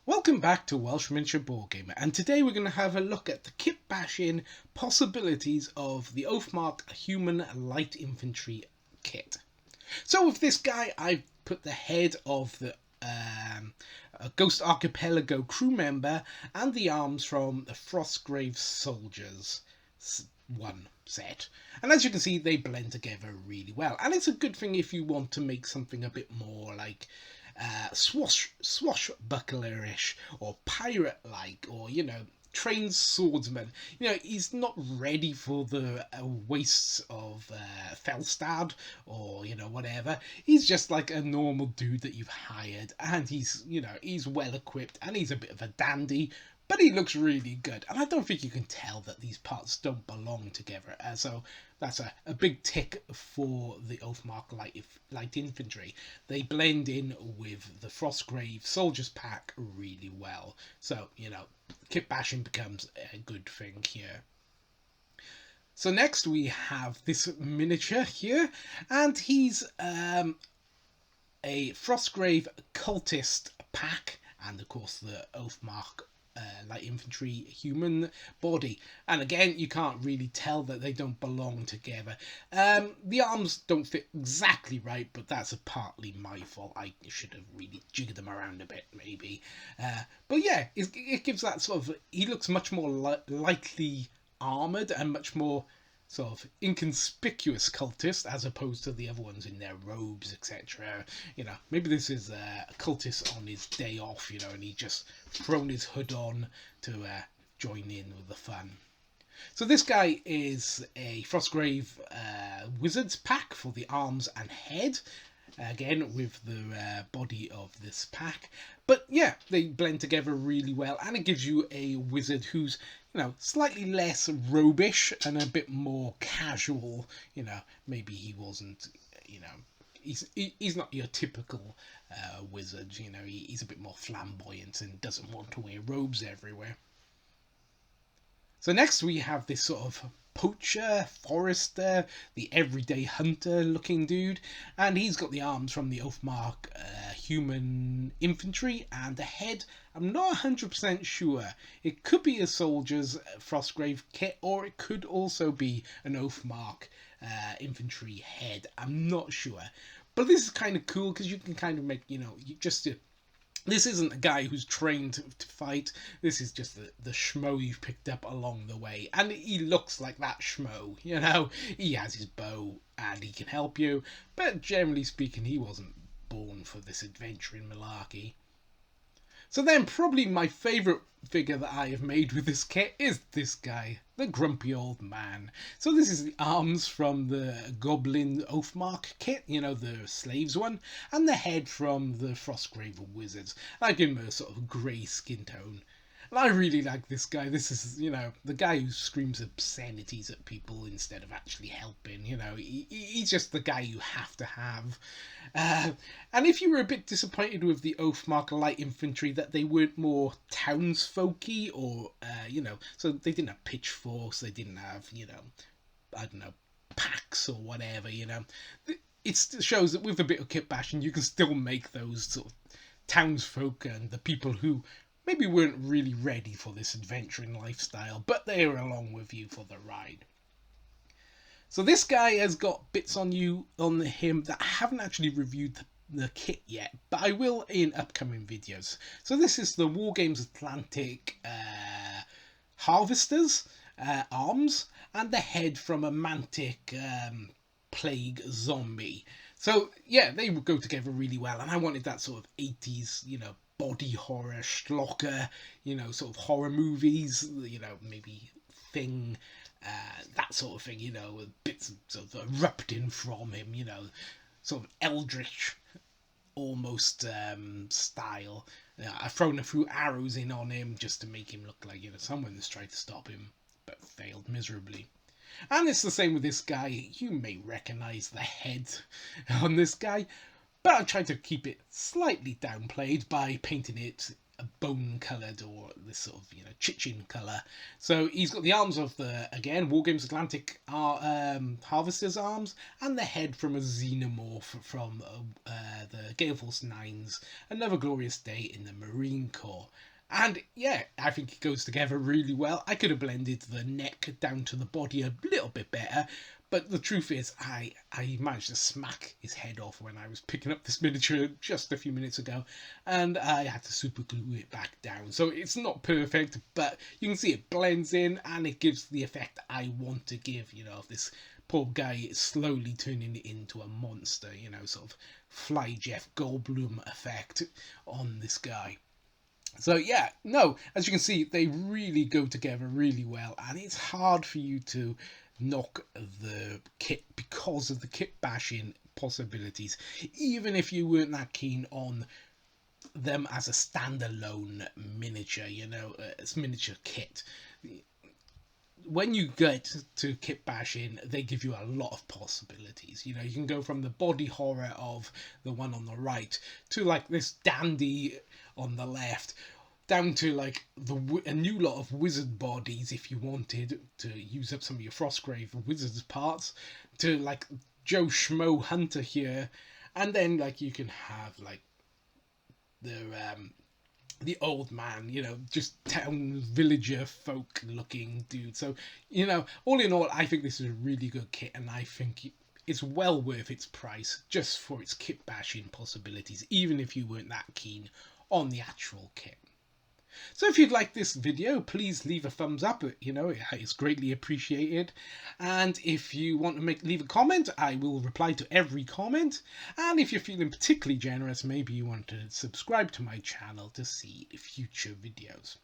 Welcome back to Welsh Miniature Board Gamer, and today we're going to have a look at the kit-bashing possibilities of the Oathmark Human Light Infantry kit. So with this guy, I've put the head of the Ghost Archipelago crew member and the arms from the Frostgrave Soldiers one set. And as you can see, they blend together really well. And it's a good thing if you want to make something a bit more like swashbuckler-ish or pirate-like, or trained swordsman. He's not ready for the wastes of Felstad or whatever. He's just like a normal dude that you've hired, and he's well equipped, and he's a bit of a dandy, but he looks really good. And I don't think you can tell that these parts don't belong together. So that's a big tick for the Oathmark Light Infantry. They blend in with the Frostgrave Soldiers pack really well. So, kit bashing becomes a good thing here. So next we have this miniature here, and he's a Frostgrave Cultist pack, and of course the Oathmark Light Infantry human body. And again, you can't really tell that they don't belong together. The arms don't fit exactly right, but that's partly my fault. I should have really jigged them around a bit, maybe. But yeah, it gives that sort of... He looks much more lightly armoured and much more sort of inconspicuous cultist, as opposed to the other ones in their robes, etc. Maybe this is a cultist on his day off, and he just thrown his hood on to join in with the fun. So this guy is a Frostgrave Wizards pack for the arms and head, again with the body of this pack. But yeah, they blend together really well, and it gives you a wizard who's slightly less robish and a bit more casual. Maybe he wasn't, he's not your typical wizard. He's a bit more flamboyant and doesn't want to wear robes everywhere. So next we have this sort of poacher, forester, the everyday hunter looking dude, and he's got the arms from the Oathmark human infantry, and the head, I'm not 100% sure. It could be a soldier's Frostgrave kit, or it could also be an Oathmark infantry head. I'm not sure. But this is kind of cool because you can kind of make, this isn't a guy who's trained to fight. This is just the schmo you've picked up along the way. And he looks like that schmo, He has his bow and he can help you. But generally speaking, he wasn't born for this adventuring malarkey. So then probably my favourite figure that I have made with this kit is this guy, the grumpy old man. So this is the arms from the Goblin Oathmark kit, the slaves one, and the head from the Frostgrave Wizards. I give him a sort of grey skin tone. And I really like this guy. This is, the guy who screams obscenities at people instead of actually helping. He's just the guy you have to have. And if you were a bit disappointed with the Oathmark Light Infantry that they weren't more townsfolky, or, so they didn't have pitchforks, they didn't have, I don't know, packs or whatever, It shows that with a bit of kit bashing, you can still make those sort of townsfolk and the people who maybe weren't really ready for this adventuring lifestyle, but they are along with you for the ride. So this guy has got bits on him that I haven't actually reviewed the kit yet, but I will in upcoming videos. So this is the Wargames Atlantic Harvesters arms, and the head from a Mantic Plague Zombie. So yeah, they would go together really well, and I wanted that sort of 80s, body horror schlocker, sort of horror movies, maybe Thing, that sort of thing, with bits of sort of erupting from him, sort of eldritch almost style. I've thrown a few arrows in on him just to make him look like, someone that's tried to stop him, but failed miserably. And it's the same with this guy. You may recognise the head on this guy, but I've tried to keep it slightly downplayed by painting it a bone coloured or this sort of chichen colour. So he's got the arms of the Wargames Atlantic Harvester's arms, and the head from a xenomorph from the Gale Force 9's Another Glorious Day in the Marine Corps. And yeah, I think it goes together really well. I could have blended the neck down to the body a little bit better, but the truth is I managed to smack his head off when I was picking up this miniature just a few minutes ago, and I had to super glue it back down. So it's not perfect, but you can see it blends in and it gives the effect I want to give, of this poor guy slowly turning into a monster, sort of Fly Jeff Goldblum effect on this guy. So yeah, no, as you can see, they really go together really well, and it's hard for you to knock the kit because of the kit bashing possibilities, even if you weren't that keen on them as a standalone miniature, as miniature kit. When you get to kit bashing, they give you a lot of possibilities. You can go from the body horror of the one on the right to like this dandy on the left, down to like a new lot of wizard bodies if you wanted to use up some of your Frostgrave wizard's parts, to like Joe Schmo Hunter here, and then like you can have like the old man, just town villager folk looking dude. So all in all, I think this is a really good kit, and I think it's well worth its price just for its kit bashing possibilities, even if you weren't that keen on the actual kit. So if you'd like this video, please leave a thumbs up. It's greatly appreciated. And if you want to leave a comment, I will reply to every comment. And if you're feeling particularly generous, maybe you want to subscribe to my channel to see future videos.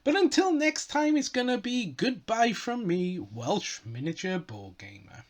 But until next time, it's gonna be goodbye from me, Welsh Miniature Board Gamer.